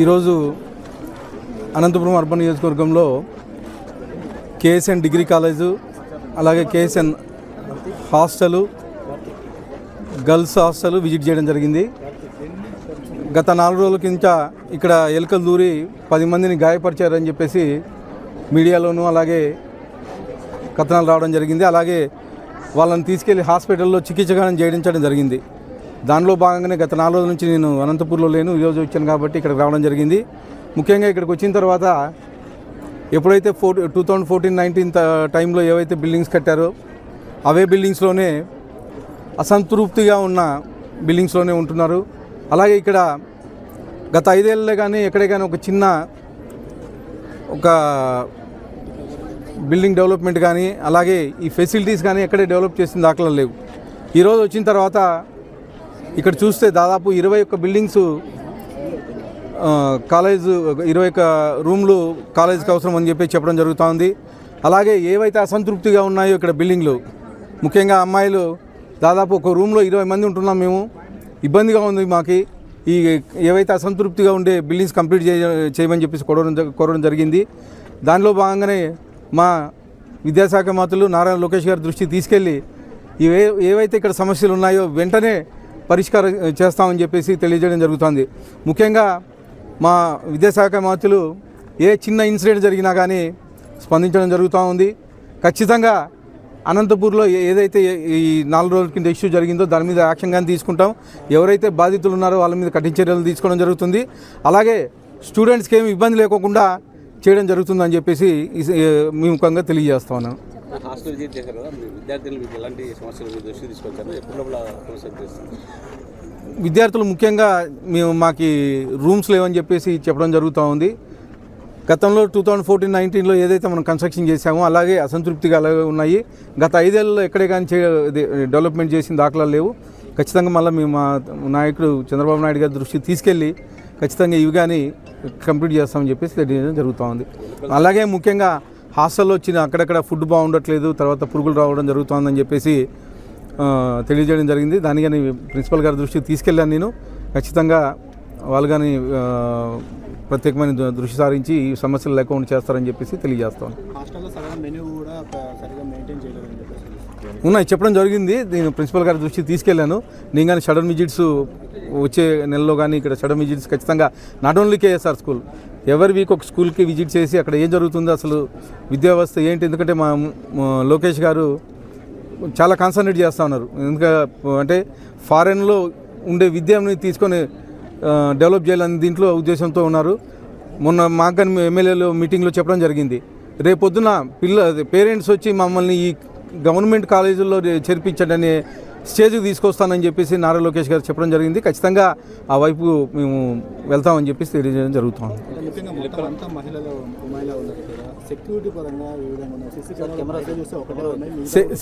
ఈరోజు అనంతపురం అర్బన్ నియోజకవర్గంలో KSN degree college, అలాగే KSN hostel, girls hostel visit చేయడం జరిగింది. గత 4 రోజుల కింద ఇక్కడ ఎలుకలు దూరి 10 మందిని గాయపరిచారని చెప్పేసి మీడియాలోనూ అలాగే కథనాలు రావడం జరిగింది. అలాగే వాళ్ళని తీసుకెళ్లి హాస్పిటల్లో చికిత్స చేయించడం జరిగింది. దానిలో భాగంగానే గత 4 రోజుల నుంచి నేను అనంతపూర్లో లేను, ఈరోజు వచ్చాను కాబట్టి ఇక్కడికి రావడం జరిగింది. ముఖ్యంగా ఇక్కడికి వచ్చిన తర్వాత ఎప్పుడైతే 2014-19 టైంలో ఏవైతే బిల్డింగ్స్ కట్టారో అవే బిల్డింగ్స్లోనే అసంతృప్తిగా ఉన్న బిల్డింగ్స్లోనే ఉంటున్నారు. అలాగే ఇక్కడ గత 5 ఏళ్ళలో కానీ ఎక్కడే కానీ ఒక బిల్డింగ్ డెవలప్మెంట్ కానీ అలాగే ఈ ఫెసిలిటీస్ కానీ ఎక్కడే డెవలప్ చేసిన దాఖలాలు లేవు. ఈరోజు వచ్చిన తర్వాత ఇక్కడ చూస్తే దాదాపు 21 బిల్డింగ్స్ కాలేజ్, 21 రూమ్లు కాలేజీకి అవసరం అని చెప్పి చెప్పడం జరుగుతూ. అలాగే ఏవైతే అసంతృప్తిగా ఉన్నాయో ఇక్కడ బిల్డింగ్లు, ముఖ్యంగా అమ్మాయిలు దాదాపు ఒక రూమ్లో 20 మంది ఉంటున్నాం మేము. ఇబ్బందిగా ఉంది మాకు. ఈ ఏవైతే అసంతృప్తిగా ఉండే బిల్డింగ్స్ కంప్లీట్ చేయమని చెప్పేసి కోరడం జరిగింది. దానిలో భాగంగానే మా విద్యాశాఖ మంత్రులు నారా లోకేష్ గారి దృష్టికి తీసుకెళ్ళి ఏవైతే ఇక్కడ సమస్యలు ఉన్నాయో వెంటనే పరిష్కారం చేస్తామని చెప్పేసి తెలియజేయడం జరుగుతుంది. ముఖ్యంగా మా విద్యాశాఖ మంత్రులు ఏ చిన్న ఇన్సిడెంట్ జరిగినా కానీ స్పందించడం జరుగుతూ ఉంది. ఖచ్చితంగా అనంతపూర్లో ఏదైతే ఈ 4 రోజుల కింద ఇష్యూ జరిగిందో దాని మీద యాక్షన్ కానీ తీసుకుంటాం. ఎవరైతే బాధితులు ఉన్నారో వాళ్ళ మీద కఠిన చర్యలు తీసుకోవడం జరుగుతుంది. అలాగే స్టూడెంట్స్కి ఏమి ఇబ్బంది లేకోకుండా చేయడం జరుగుతుందని చెప్పేసి మీ ముఖంగా తెలియజేస్తా ఉన్నాను. విద్యార్థులు ముఖ్యంగా మాకు రూమ్స్ లేవని చెప్పేసి చెప్పడం జరుగుతూ ఉంది. గతంలో 2014-19లో ఏదైతే మనం కన్స్ట్రక్షన్ చేశామో అలాగే అసంతృప్తిగా అలాగే ఉన్నాయి. గత 5 ఏళ్ళలో ఎక్కడే కానీ డెవలప్మెంట్ చేసిన దాఖలాలు లేవు. ఖచ్చితంగా మళ్ళీ మేము మా నాయకుడు చంద్రబాబు నాయుడు గారి దృష్టికి తీసుకెళ్ళి ఖచ్చితంగా ఇవి కానీ కంప్లీట్ చేస్తామని చెప్పేసి తెలియజేయడం జరుగుతూ ఉంది. అలాగే ముఖ్యంగా హాస్టల్లో వచ్చిన అక్కడక్కడ ఫుడ్ బాగుండట్లేదు, తర్వాత పురుగులు రావడం జరుగుతుందని చెప్పేసి తెలియజేయడం జరిగింది. దాని కానీ ప్రిన్సిపల్ గారి దృష్టికి తీసుకెళ్ళాను నేను. ఖచ్చితంగా వాళ్ళు కానీ ప్రత్యేకమైన దృష్టి సారించి ఈ సమస్యలు లేకుండా చేస్తారని చెప్పేసి తెలియజేస్తాను. ఉన్నాయి చెప్పడం జరిగింది. నేను ప్రిన్సిపల్ గారి దృష్టికి తీసుకెళ్ళాను. నేను కానీ షడన్ విజిట్స్ వచ్చే నెలలో కానీ ఇక్కడ షడన్ విజిట్స్ ఖచ్చితంగా నాట్ ఓన్లీ కేఎస్ఆర్ స్కూల్, ఎవరి వీక్ ఒక స్కూల్కి విజిట్ చేసి అక్కడ ఏం జరుగుతుందో అసలు విద్యా వ్యవస్థ ఏంటి, ఎందుకంటే మా లోకేష్ గారు చాలా కాన్సన్ట్రేట్ చేస్తూ ఉన్నారు. ఎందుకంటే ఫారెన్లో ఉండే విద్యని తీసుకొని డెవలప్ చేయాలని దీంట్లో ఉద్దేశంతో ఉన్నారు. మొన్న మాకు కానీ ఎమ్మెల్యేలు మీటింగ్లో చెప్పడం జరిగింది, రేపొద్దున పేరెంట్స్ వచ్చి మమ్మల్ని ఈ గవర్నమెంట్ కాలేజీల్లో చేర్పించడనే స్టేజ్కి తీసుకొస్తానని చెప్పేసి నారా లోకేష్ గారు చెప్పడం జరిగింది. ఖచ్చితంగా ఆ వైపు మేము వెళ్తామని చెప్పేసి తెలియజేయడం జరుగుతుంది.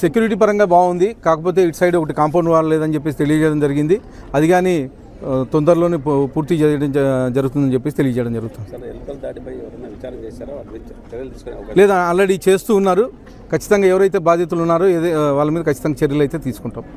సెక్యూరిటీ పరంగా బాగుంది, కాకపోతే ఇటు సైడ్ ఒకటి కాంపౌండ్ వాల్ లేదని చెప్పేసి తెలియజేయడం జరిగింది. అది కానీ తొందరలోనే పూర్తి చేయడం జరుగుతుందని చెప్పేసి తెలియజేయడం జరుగుతుంది. లేదా ఆల్రెడీ చేస్తూ ఉన్నారు. ఖచ్చితంగా ఎవరైతే బాధితులు ఉన్నారో వాళ్ళ మీద ఖచ్చితంగా చర్యలు అయితే తీసుకుంటాం.